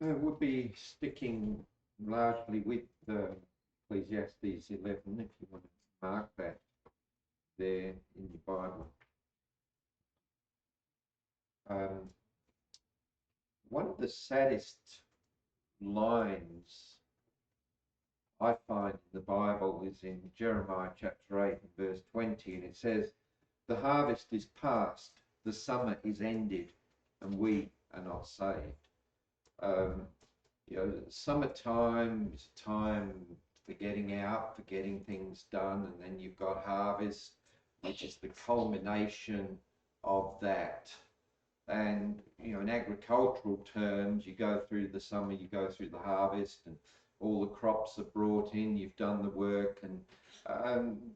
We'll be sticking largely with Ecclesiastes 11, if you want to mark that there in your Bible. Um, One of the saddest lines I find in the Bible is in Jeremiah chapter 8 and verse 20, and it says, "The harvest is past, the summer is ended, and we are not saved." Um, Summertime is a time for getting out, for getting things done, and then you've got harvest, which is the culmination of that. And in agricultural terms, you go through the summer, you go through the harvest, and all the crops are brought in, you've done the work, and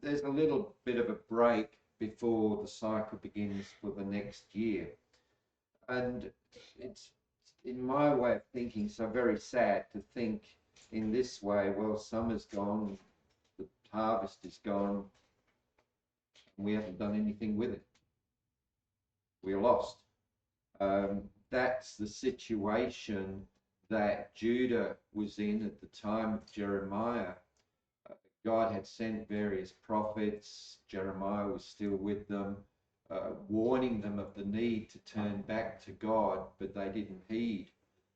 there's a little bit of a break before the cycle begins for the next year. And it's, in my way of thinking, so very sad to think in this way. Well, summer's gone, the harvest is gone, and we haven't done anything with it. We're lost. That's the situation that Judah was in at the time of Jeremiah. God had sent various prophets. Jeremiah was still with them, warning them of the need to turn back to God, but they didn't heed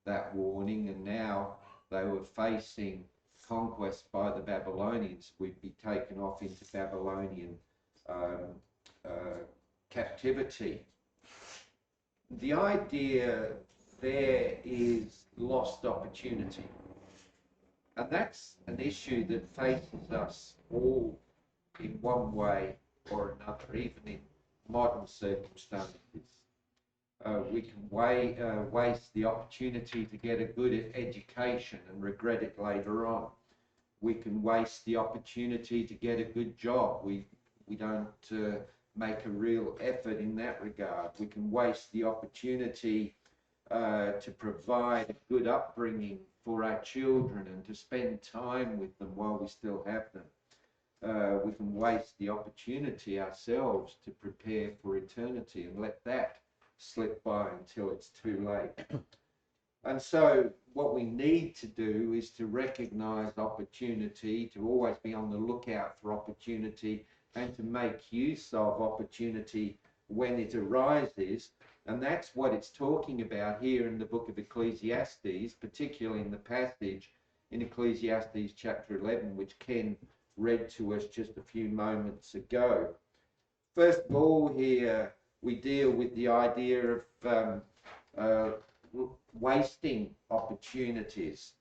that warning, and now they were facing conquest by the Babylonians. We'd be taken off into Babylonian captivity. The idea there is lost opportunity. And that's an issue that faces us all in one way or another, even in modern circumstances. We can waste the opportunity to get a good education and regret it later on. We can waste the opportunity to get a good job. We don't make a real effort in that regard. We can waste the opportunity to provide a good upbringing for our children and to spend time with them while we still have them. We can waste the opportunity ourselves to prepare for eternity and let that slip by until it's too late. And so what we need to do is to recognize opportunity, to always be on the lookout for opportunity, and to make use of opportunity when it arises. And that's what it's talking about here in the book of Ecclesiastes, particularly in the passage in Ecclesiastes chapter 11, which Ken read to us just a few moments ago. First of all, here we deal with the idea of wasting opportunities.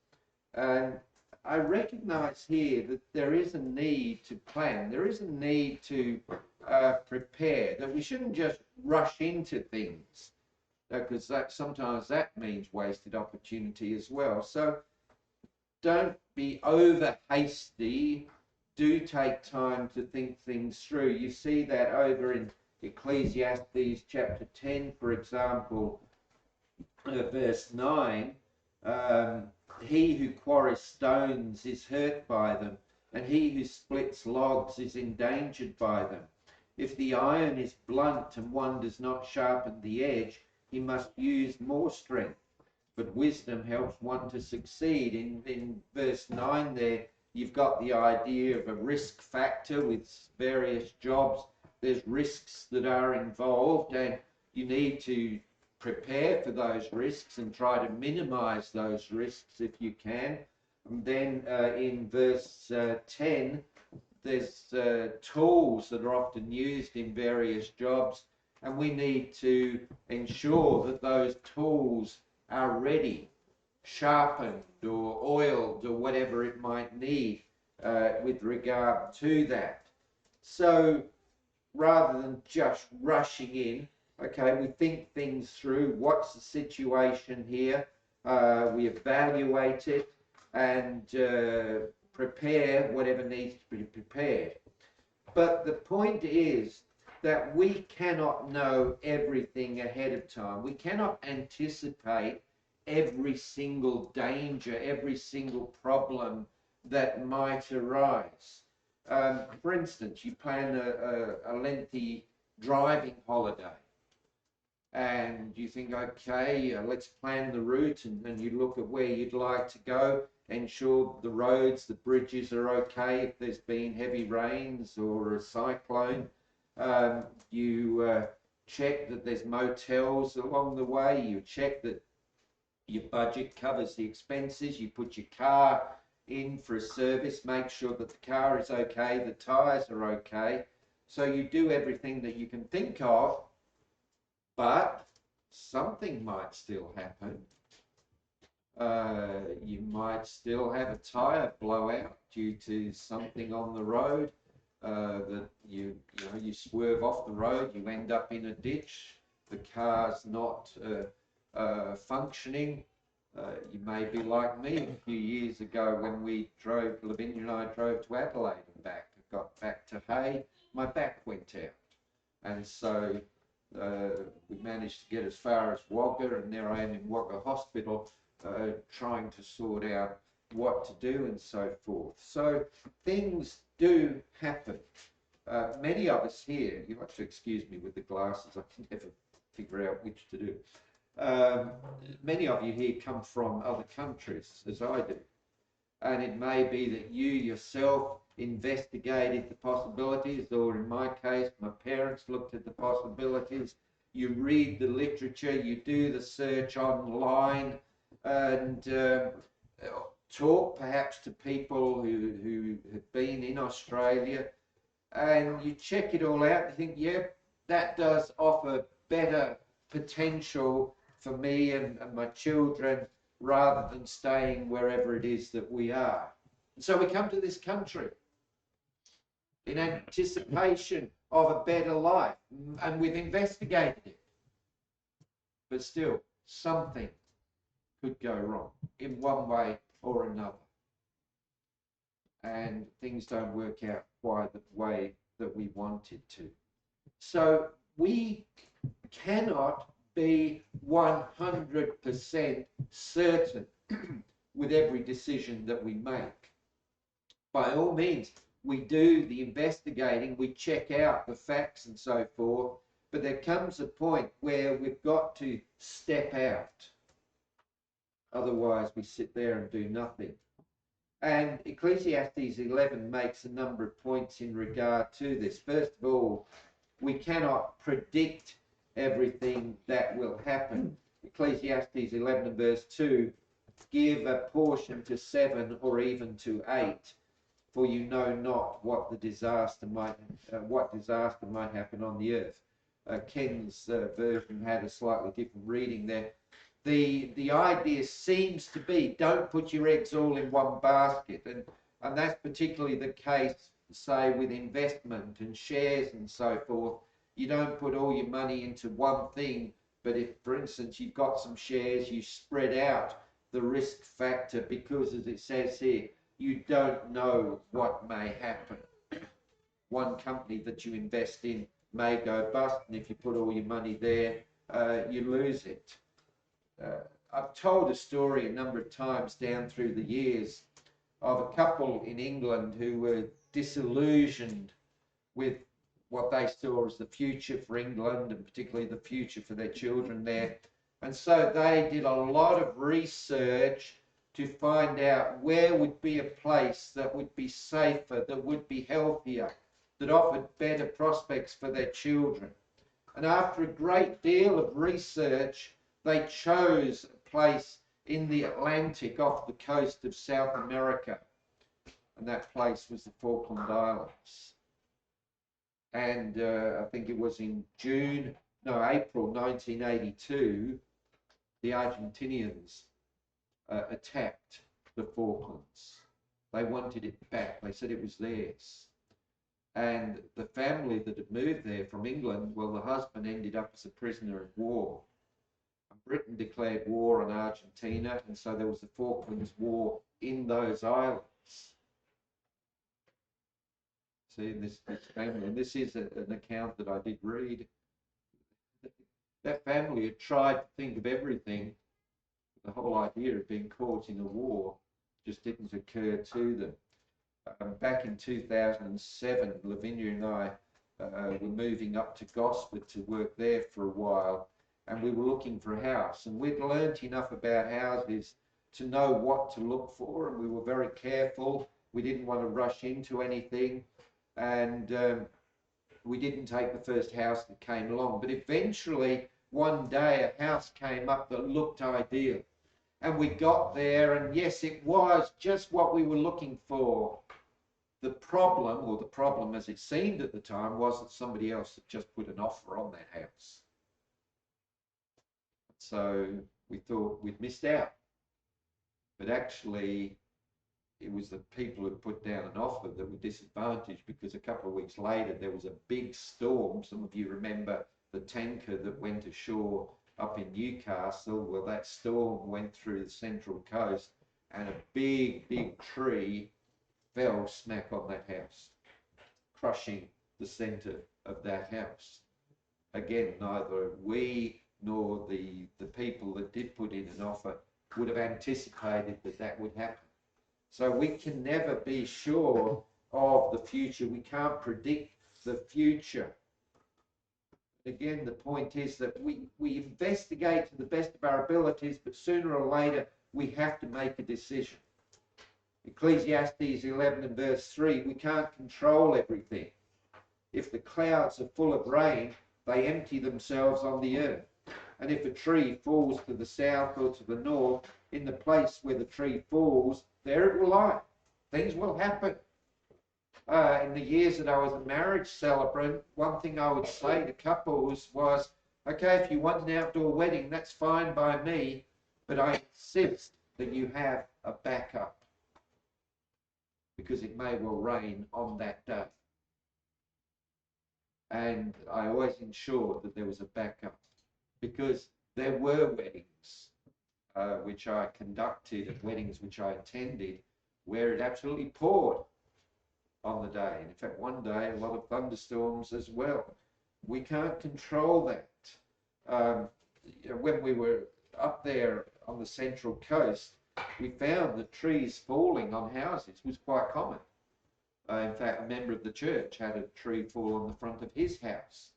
And I recognize here that there is a need to plan. There is a need to prepare, that we shouldn't just rush into things, because sometimes that means wasted opportunity as well. So don't be over hasty. Do take time to think things through. You see that over in Ecclesiastes chapter 10, for example, verse 9. He who quarries stones is hurt by them, and he who splits logs is endangered by them. If the iron is blunt and one does not sharpen the edge, he must use more strength. But wisdom helps one to succeed. In verse 9 there, you've got the idea of a risk factor with various jobs. There's risks that are involved, and you need to prepare for those risks and try to minimize those risks if you can. And then in verse 10, there's tools that are often used in various jobs, and we need to ensure that those tools are ready, sharpened or oiled or whatever it might need with regard to that. So rather than just rushing in, okay, we think things through. What's the situation here? We evaluate it and prepare whatever needs to be prepared. But the point is that we cannot know everything ahead of time. We cannot anticipate every single danger, every single problem that might arise. For instance, you plan a lengthy driving holiday, and you think, okay, let's plan the route, and you look at where you'd like to go, ensure the roads, the bridges are okay if there's been heavy rains or a cyclone. You check that there's motels along the way, you check that your budget covers the expenses, you put your car in for a service, make sure that the car is okay, the tyres are okay. So you do everything that you can think of, but something might still happen. You might still have a tyre blowout due to something on the road, that you swerve off the road, you end up in a ditch, the car's not functioning. You may be like me a few years ago when Lavinia and I drove to Adelaide and back. I got back to Hay, my back went out. And so we managed to get as far as Wagga, and there I am in Wagga Hospital trying to sort out what to do and so forth. So things do happen. Many of us here, you have to excuse me with the glasses, I can never figure out which to do. Many of you here come from other countries, as I do, and it may be that you yourself investigated the possibilities, or in my case, my parents looked at the possibilities. You read the literature, you do the search online, and talk perhaps to people who have been in Australia, and you check it all out and think, yeah, that does offer better potential for me and my children, rather than staying wherever it is that we are. And so we come to this country in anticipation of a better life, and we've investigated it. But still, something could go wrong in one way or another. And things don't work out quite the way that we wanted to. So we cannot be 100% certain with every decision that we make. By all means, we do the investigating, we check out the facts and so forth, but there comes a point where we've got to step out. Otherwise, we sit there and do nothing. And Ecclesiastes 11 makes a number of points in regard to this. First of all, we cannot predict everything that will happen. Ecclesiastes 11 and verse 2, give a portion to 7 or even to 8, for you know not what disaster might happen on the earth. Ken's version had a slightly different reading there. The idea seems to be, don't put your eggs all in one basket, and that's particularly the case, say, with investment and shares and so forth. You don't put all your money into one thing, but if, for instance, you've got some shares, you spread out the risk factor, because, as it says here, you don't know what may happen. One company that you invest in may go bust, and if you put all your money there, you lose it. I've told a story a number of times down through the years of a couple in England who were disillusioned with what they saw as the future for England, and particularly the future for their children there. And so they did a lot of research to find out where would be a place that would be safer, that would be healthier, that offered better prospects for their children. And after a great deal of research, they chose a place in the Atlantic off the coast of South America. And that place was the Falkland Islands. And I think it was in April 1982, the Argentinians attacked the Falklands. They wanted it back. They said it was theirs. And the family that had moved there from England, well, the husband ended up as a prisoner of war. And Britain declared war on Argentina, and so there was the Falklands War in those islands. See, this family, and this is an account that I did read. That family had tried to think of everything. The whole idea of being caught in a war just didn't occur to them. Back in 2007, Lavinia and I were moving up to Gosford to work there for a while, and we were looking for a house, and we'd learnt enough about houses to know what to look for, and we were very careful. We didn't want to rush into anything, and we didn't take the first house that came along. But eventually, one day, a house came up that looked ideal. And we got there, and yes, it was just what we were looking for. The problem as it seemed at the time, was that somebody else had just put an offer on that house. So we thought we'd missed out. But actually, it was the people who put down an offer that were disadvantaged, because a couple of weeks later there was a big storm. Some of you remember the tanker that went ashore up in Newcastle. Well, that storm went through the Central Coast, and a big tree fell smack on that house, crushing the centre of that house. Again, neither we nor the people that did put in an offer would have anticipated that that would happen. So we can never be sure of the future. We can't predict the future. Again, the point is that we investigate to the best of our abilities, but sooner or later we have to make a decision. Ecclesiastes 11 and verse 3, we can't control everything. If the clouds are full of rain, they empty themselves on the earth. And if a tree falls to the south or to the north, in the place where the tree falls, there it will lie. Things will happen. In the years that I was a marriage celebrant, one thing I would say to couples was, okay, if you want an outdoor wedding, that's fine by me, but I insist that you have a backup, because it may well rain on that day. And I always ensured that there was a backup, because there were weddings which I conducted, and weddings which I attended, where it absolutely poured on the day. And in fact, one day, a lot of thunderstorms as well. We can't control that. When we were up there on the Central Coast, we found that trees falling on houses was quite common. In fact, a member of the church had a tree fall on the front of his house.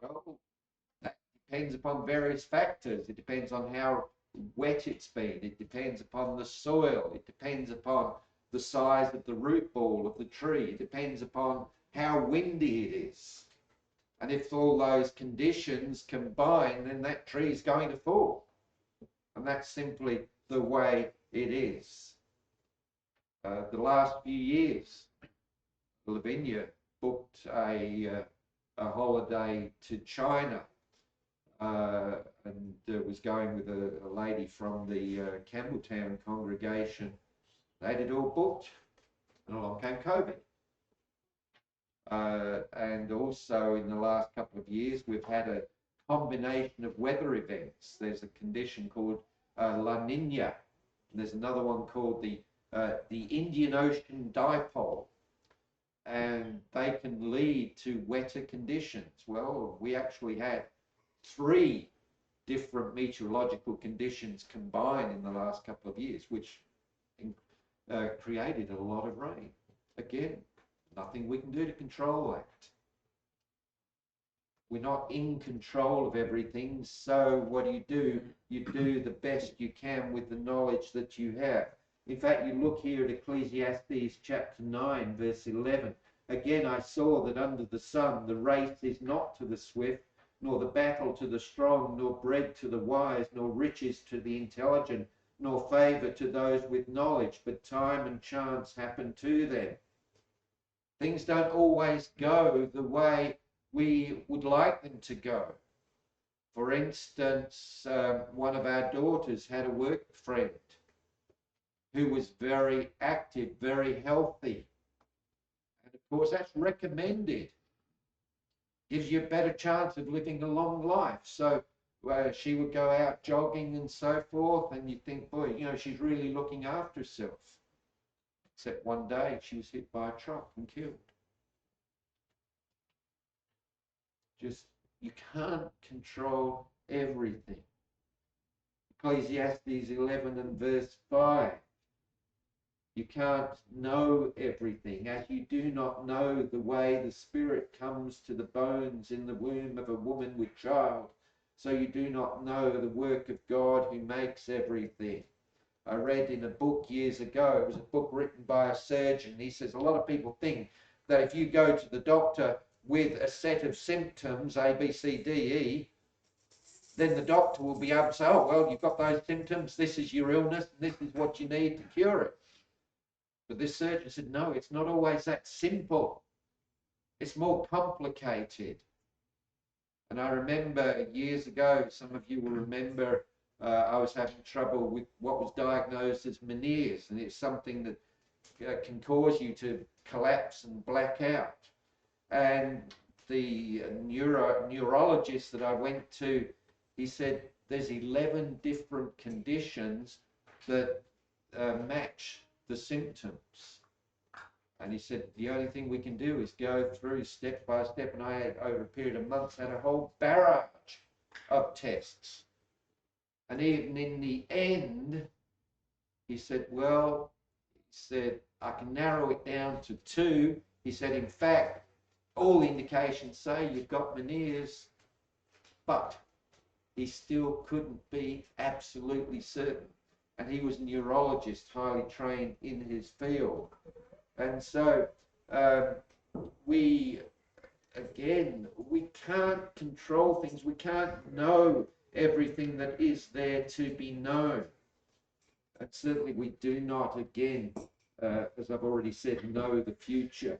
Well, that depends upon various factors. It depends on how wet it's been. It depends upon the soil. It depends upon the size of the root ball of the tree. It depends upon how windy it is. And if all those conditions combine, then that tree is going to fall. And that's simply the way it is. The last few years, Lavinia booked a holiday to China, and was going with a lady from the Campbelltown congregation. They had it all booked, and along came COVID. And also in the last couple of years, we've had a combination of weather events. There's a condition called La Nina, and there's another one called the Indian Ocean Dipole, and they can lead to wetter conditions. Well, we actually had 3 different meteorological conditions combined in the last couple of years, which created a lot of rain. Again, nothing we can do to control that. We're not in control of everything, so what do? You do the best you can with the knowledge that you have. In fact, you look here at Ecclesiastes chapter 9, verse 11. Again, I saw that under the sun the race is not to the swift, nor the battle to the strong, nor bread to the wise, nor riches to the intelligent, nor favour to those with knowledge, but time and chance happen to them. Things don't always go the way we would like them to go. For instance, one of our daughters had a work friend who was very active, very healthy. And of course, that's recommended. Gives you a better chance of living a long life. So she would go out jogging and so forth, and you think, boy, you know, she's really looking after herself. Except one day she was hit by a truck and killed. Just, you can't control everything. Ecclesiastes 11 and verse 5. You can't know everything, as you do not know the way the Spirit comes to the bones in the womb of a woman with child. So you do not know the work of God who makes everything. I read in a book years ago, it was a book written by a surgeon. He says a lot of people think that if you go to the doctor with a set of symptoms, A, B, C, D, E, then the doctor will be able to say, oh, well, you've got those symptoms, this is your illness, and this is what you need to cure it. But this surgeon said, no, it's not always that simple. It's more complicated. And I remember years ago, some of you will remember, I was having trouble with what was diagnosed as Meniere's, and it's something that can cause you to collapse and black out. And the neurologist that I went to, he said there's 11 different conditions that match the symptoms. And he said the only thing we can do is go through step by step. And I had, over a period of months, had a whole barrage of tests. And even in the end, he said, well, I can narrow it down to 2. He said, in fact, all indications say you've got Meniere's, but he still couldn't be absolutely certain. And he was a neurologist, highly trained in his field. And so we can't control things. We can't know everything that is there to be known. And certainly we do not, again, as I've already said, know the future.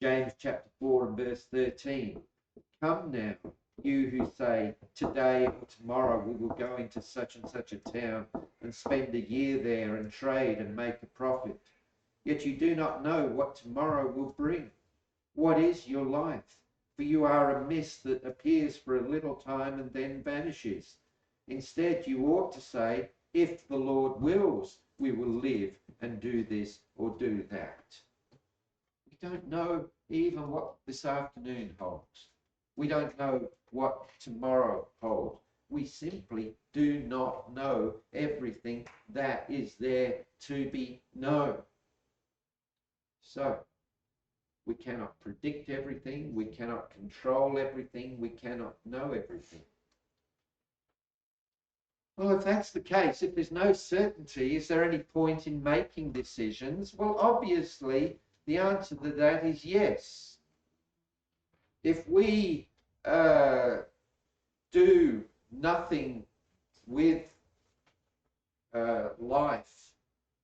James chapter 4 and verse 13. Come now, you who say, today or tomorrow we will go into such and such a town and spend a year there and trade and make a profit. Yet you do not know what tomorrow will bring. What is your life? For you are a mist that appears for a little time and then vanishes. Instead, you ought to say, if the Lord wills, we will live and do this or do that. We don't know even what this afternoon holds. We don't know what tomorrow holds. We simply do not know everything that is there to be known. So, we cannot predict everything, we cannot control everything, we cannot know everything. Well, if that's the case, if there's no certainty, is there any point in making decisions? Well, obviously, the answer to that is yes. If we do nothing with life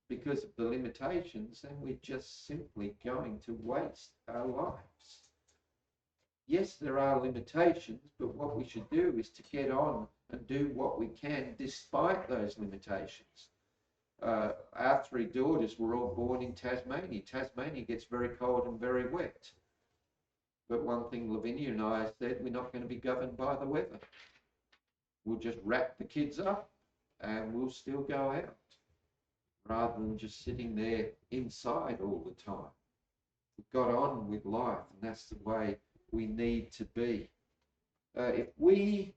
because of the limitations, then we're just simply going to waste our lives. Yes, there are limitations, but what we should do is to get on and do what we can despite those limitations. Our 3 daughters were all born in Tasmania. Tasmania gets very cold and very wet. But one thing Lavinia and I said, we're not going to be governed by the weather. We'll just wrap the kids up and we'll still go out, rather than just sitting there inside all the time. We've got on with life, and that's the way we need to be. If we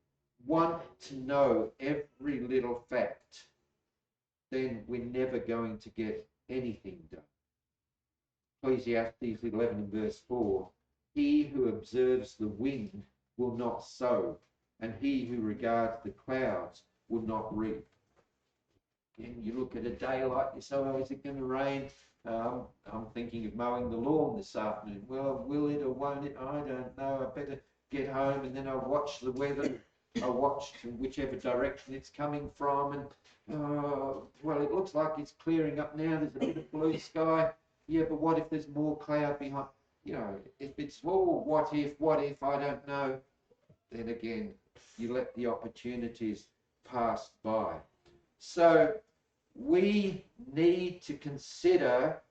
want to know every little fact, then we're never going to get anything done. Ecclesiastes 11 and verse 4, he who observes the wind will not sow, and he who regards the clouds will not reap. And you look at a day like this, oh, is it going to rain? I'm thinking of mowing the lawn this afternoon. Well, will it or won't it? I don't know. I better get home, and then I'll watch the weather. I'll watch to whichever direction it's coming from. And, well, it looks like it's clearing up now. There's a bit of blue sky. Yeah, but what if there's more cloud behind? You know, if it's, oh, what if, I don't know. Then again, you let the opportunities pass by. So we need to consider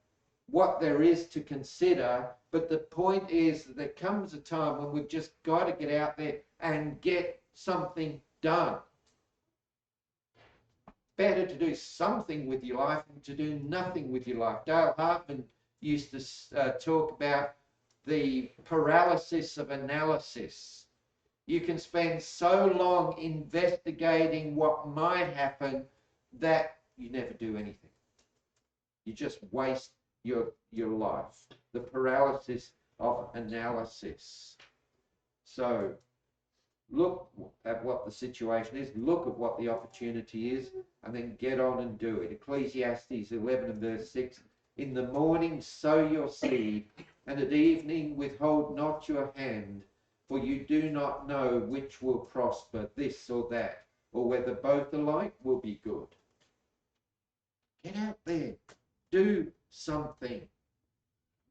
what there is to consider, but the point is that there comes a time when we've just got to get out there and get something done. Better to do something with your life than to do nothing with your life. Dale Hartman used to talk about the paralysis of analysis. You can spend so long investigating what might happen that you never do anything. You just waste your life. The paralysis of analysis. So look at what the situation is, look at what the opportunity is, and then get on and do it. Ecclesiastes 11 and verse 6, in the morning sow your seed, and at evening withhold not your hand, for you do not know which will prosper, this or that, or whether both alike will be good. Get out there, do something,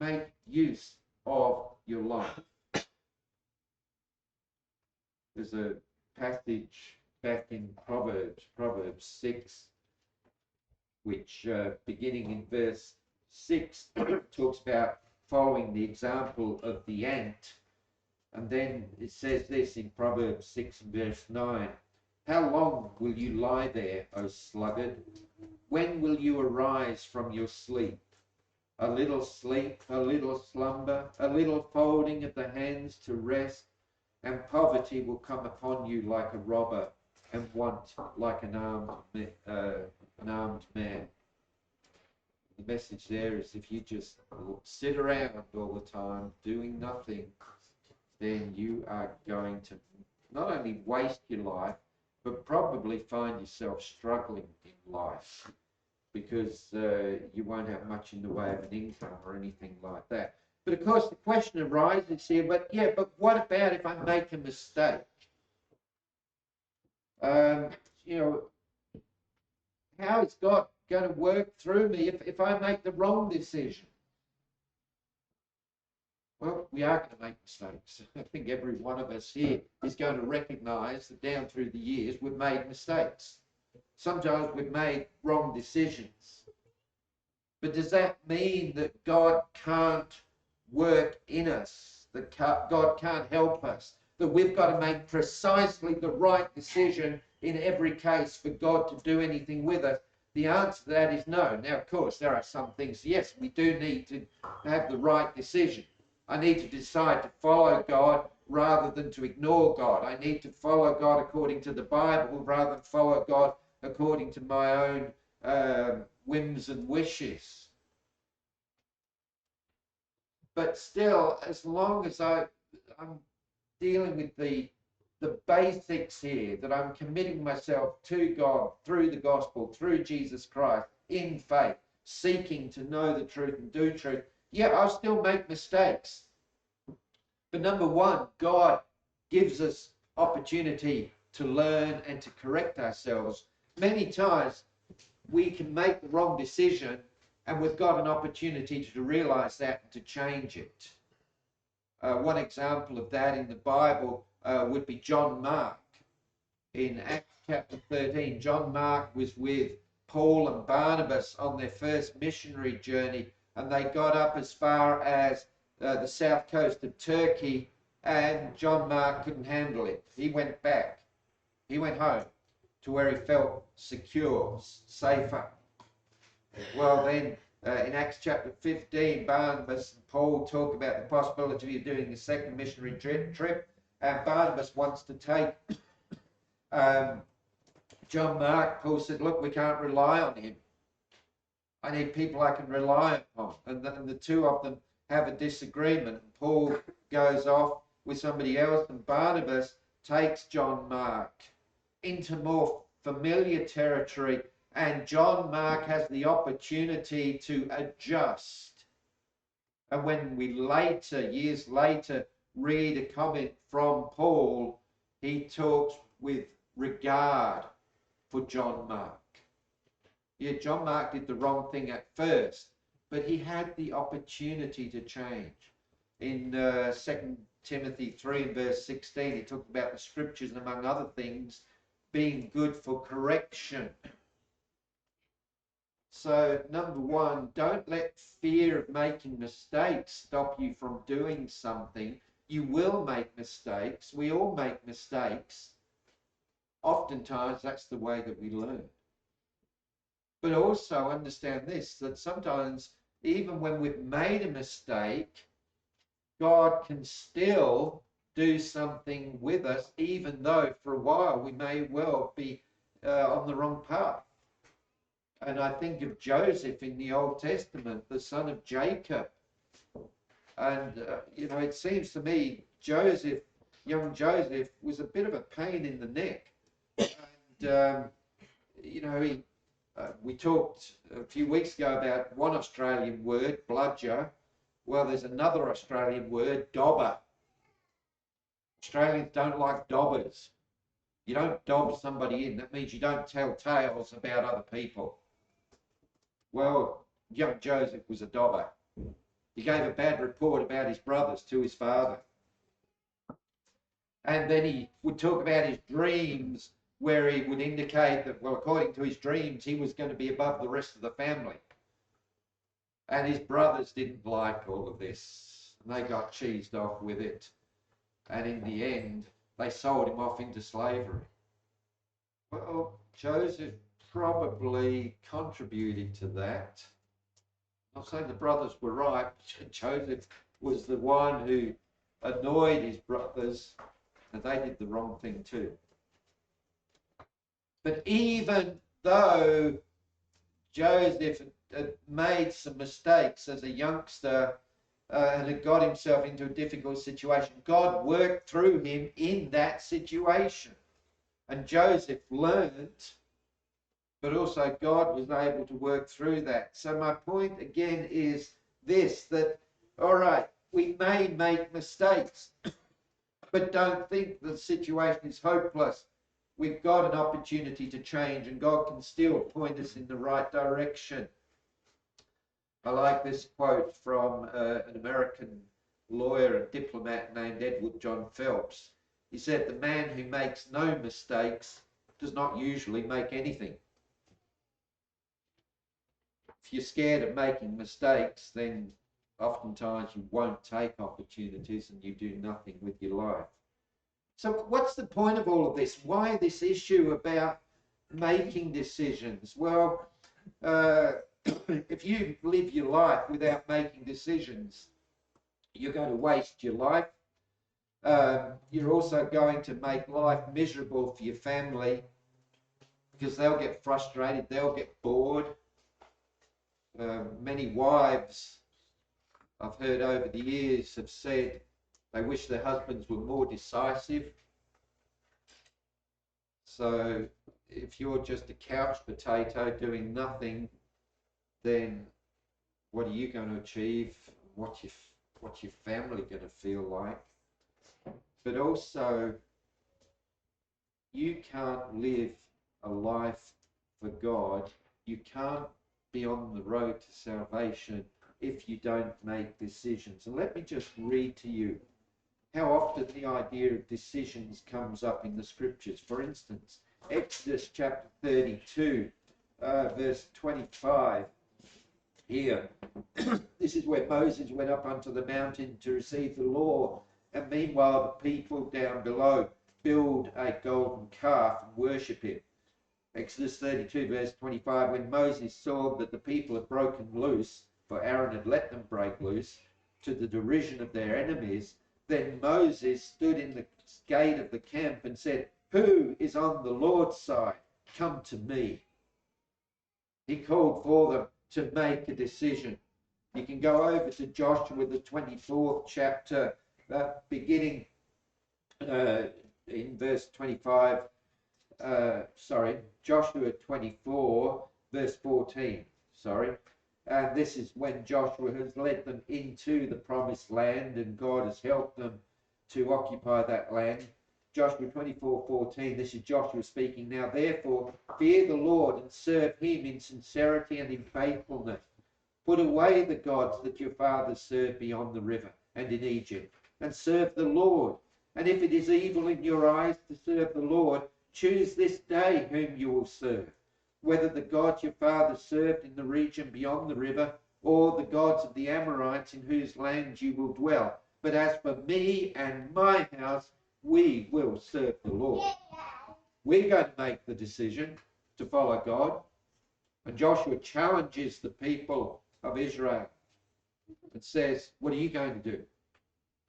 make use of your life. There's a passage back in Proverbs 6, which beginning in verse 6 talks about following the example of the ant. And then it says this in Proverbs 6 and verse 9, how long will you lie there, O sluggard? When will you arise from your sleep? A little sleep, a little slumber, a little folding of the hands to rest, and poverty will come upon you like a robber, and want like an armed man. The message there is if you just sit around all the time doing nothing, then you are going to not only waste your life, but probably find yourself struggling in life, because you won't have much in the way of an income or anything like that. But of course, the question arises here, but what about if I make a mistake? You know, how is God going to work through me if I make the wrong decision? Well, we are going to make mistakes. I think every one of us here is going to recognize that down through the years we've made mistakes. Sometimes we've made wrong decisions. But does that mean that God can't work in us, that God can't help us, that we've got to make precisely the right decision in every case for God to do anything with us? The answer to that is no. Now, of course, there are some things, yes, we do need to have the right decision. I need to decide to follow God rather than to ignore God. I need to follow God according to the Bible rather than follow God according to my own whims and wishes. But still, as long as I'm dealing with the basics here, that I'm committing myself to God through the gospel, through Jesus Christ, in faith, seeking to know the truth and do truth, yeah, I'll still make mistakes. But number one, God gives us opportunity to learn and to correct ourselves. Many times we can make the wrong decision and we've got an opportunity to realize that and to change it. One example of that in the Bible would be John Mark. In Acts chapter 13, John Mark was with Paul and Barnabas on their first missionary journey, and they got up as far as the south coast of Turkey, and John Mark couldn't handle it. He went back. He went home to where he felt secure, safer. Well, then in Acts chapter 15, Barnabas and Paul talk about the possibility of doing a second missionary trip, and Barnabas wants to take John Mark. Paul said, look, we can't rely on him. I need people I can rely upon. And the two of them have a disagreement. Paul goes off with somebody else, and Barnabas takes John Mark into more familiar territory, and John Mark has the opportunity to adjust. And when we later, years later, read a comment from Paul, he talks with regard for John Mark. Yeah, John Mark did the wrong thing at first, but he had the opportunity to change. In 2 Timothy 3 and verse 16, he talked about the scriptures, and among other things, being good for correction. So, number one, don't let fear of making mistakes stop you from doing something. You will make mistakes. We all make mistakes. Oftentimes, that's the way that we learn. But also understand this, that sometimes, even when we've made a mistake, God can still do something with us, even though for a while we may well be on the wrong path. And I think of Joseph in the Old Testament, the son of Jacob. And, it seems to me Joseph young Joseph was a bit of a pain in the neck. And, you know, we talked a few weeks ago about one Australian word, bludger. Well, there's another Australian word, dobber. Australians don't like dobbers. You don't dob somebody in. That means you don't tell tales about other people. Well, young Joseph was a dobber. He gave a bad report about his brothers to his father. And then he would talk about his dreams, where he would indicate that, well, according to his dreams, he was going to be above the rest of the family. And his brothers didn't like all of this. And they got cheesed off with it. And in the end, they sold him off into slavery. Well, Joseph probably contributed to that. I'm not saying the brothers were right. Joseph was the one who annoyed his brothers, and they did the wrong thing too. But even though Joseph had made some mistakes as a youngster and had got himself into a difficult situation, God worked through him in that situation. And Joseph learned, but also God was able to work through that. So my point again is this, that, all right, we may make mistakes, but don't think the situation is hopeless. We've got an opportunity to change, and God can still point us in the right direction. I like this quote from an American lawyer and diplomat named Edward John Phelps. He said, "The man who makes no mistakes does not usually make anything." If you're scared of making mistakes, then oftentimes you won't take opportunities and you do nothing with your life. So what's the point of all of this? Why this issue about making decisions? Well, if you live your life without making decisions, you're going to waste your life. You're also going to make life miserable for your family, because they'll get frustrated, they'll get bored. Many wives I've heard over the years have said they wish their husbands were more decisive. So if you're just a couch potato doing nothing, then what are you going to achieve? What's your family going to feel like? But also, you can't live a life for God. You can't be on the road to salvation if you don't make decisions. And let me just read to you how often the idea of decisions comes up in the scriptures. For instance, Exodus chapter 32, verse 25. Here, this is where Moses went up unto the mountain to receive the law, and meanwhile the people down below build a golden calf and worship him. Exodus 32 verse 25, when Moses saw that the people had broken loose, for Aaron had let them break loose, to the derision of their enemies, then Moses stood in the gate of the camp and said, "Who is on the Lord's side? Come to me." He called for them to make a decision. You can go over to Joshua, the 24th chapter, beginning in verse 25. Joshua 24, verse 14. And this is when Joshua has led them into the promised land, and God has helped them to occupy that land. Joshua 24:14, this is Joshua speaking. "Now therefore fear the Lord and serve him in sincerity and in faithfulness. Put away the gods that your fathers served beyond the river and in Egypt, and serve the Lord. And if it is evil in your eyes to serve the Lord, choose this day whom you will serve, whether the gods your fathers served in the region beyond the river, or the gods of the Amorites in whose land you will dwell. But as for me and my house, we will serve the Lord." We're going to make the decision to follow God. And Joshua challenges the people of Israel and says, what are you going to do?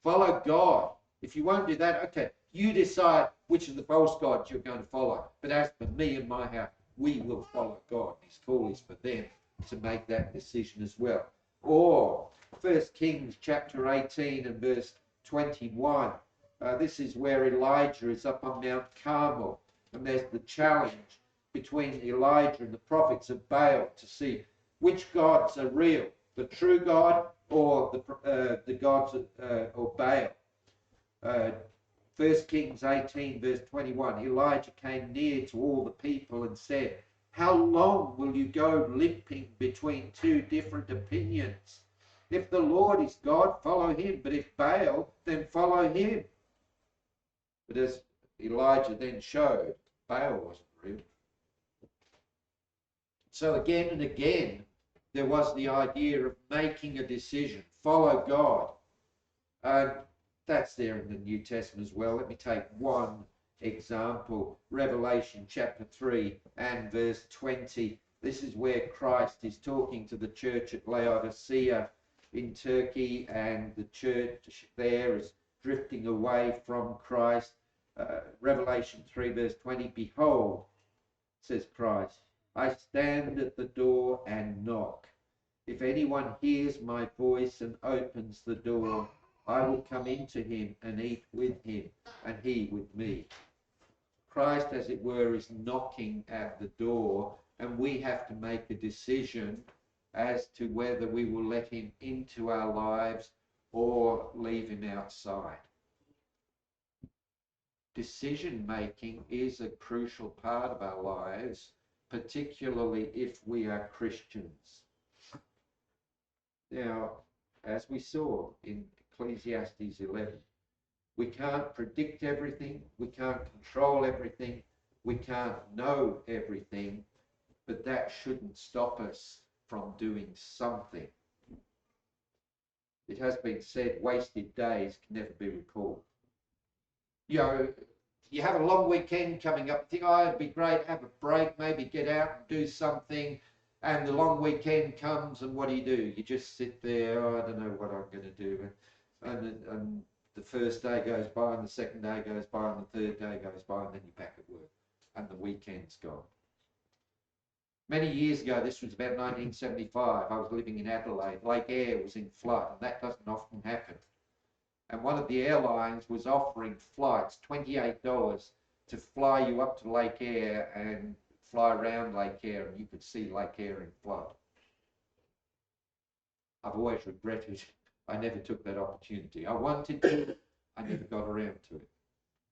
Follow God. If you won't do that, okay, you decide which of the false gods you're going to follow. But as for me and my house, we will follow God. It's foolish for them to make that decision as well. Or 1 Kings chapter 18 and verse 21. This is where Elijah is up on Mount Carmel, and there's the challenge between Elijah and the prophets of Baal to see which gods are real, the true God or the gods or Baal. 1 Kings 18 verse 21, Elijah came near to all the people and said, "How long will you go limping between two different opinions? If the Lord is God, follow him, but if Baal, then follow him." But as Elijah then showed, Baal wasn't real. So again and again, there was the idea of making a decision, follow God. And that's there in the New Testament as well. Let me take one example. Revelation chapter 3 and verse 20. This is where Christ is talking to the church at Laodicea in Turkey, and the church there is drifting away from Christ. Revelation 3 verse 20. Behold, says Christ, I stand at the door and knock. If anyone hears my voice and opens the door, I will come into him and eat with him, and he with me. Christ, as it were, is knocking at the door, and we have to make a decision as to whether we will let him into our lives or leave him outside. Decision making is a crucial part of our lives, particularly if we are Christians. Now, as we saw in Ecclesiastes 11, we can't predict everything, we can't control everything, we can't know everything, but that shouldn't stop us from doing something. It has been said, wasted days can never be recalled. You know, you have a long weekend coming up, you think, oh, it'd be great, have a break, maybe get out and do something, and the long weekend comes, and what do? You just sit there, oh, I don't know what I'm going to do, and the first day goes by, and the second day goes by, and the third day goes by, and then you're back at work, and the weekend's gone. Many years ago, this was about 1975, I was living in Adelaide. Lake Eyre was in flood, and that doesn't often happen. And one of the airlines was offering flights, $28, to fly you up to Lake Eyre and fly around Lake Eyre, and you could see Lake Eyre in flood. I've always regretted I never took that opportunity. I wanted to, I never got around to it.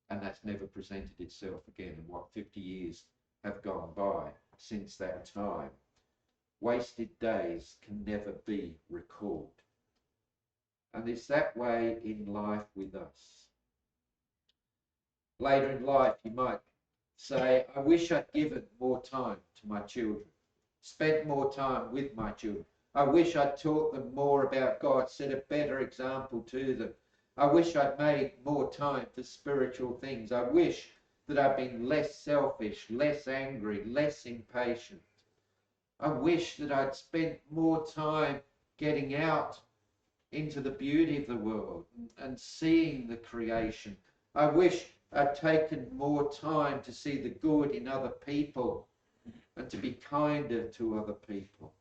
And that's never presented itself again. And what, 50 years have gone by since that time. Wasted days can never be recalled. And it's that way in life with us. Later in life, you might say, I wish I'd given more time to my children, spent more time with my children. I wish I'd taught them more about God, set a better example to them. I wish I'd made more time for spiritual things. I wish that I'd been less selfish, less angry, less impatient. I wish that I'd spent more time getting out into the beauty of the world and seeing the creation. I wish I'd taken more time to see the good in other people and to be kinder to other people.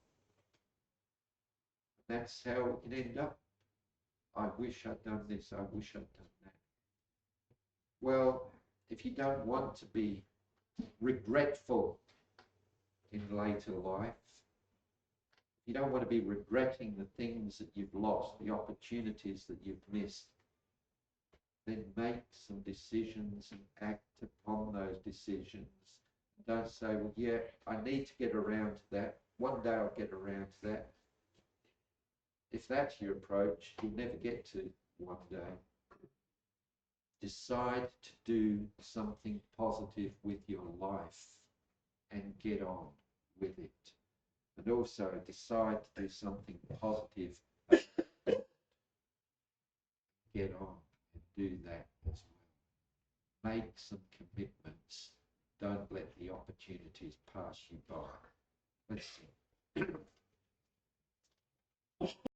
That's how it ended up. I wish I'd done this, I wish I'd done that. Well, if you don't want to be regretful in later life, you don't want to be regretting the things that you've lost, the opportunities that you've missed, then make some decisions and act upon those decisions. Don't say, well, yeah, I need to get around to that. One day I'll get around to that. If that's your approach, you'll never get to one day. Decide to do something positive with your life and get on with it. And also decide to do something positive. Get on and do that as well. Make some commitments. Don't let the opportunities pass you by. Let's see.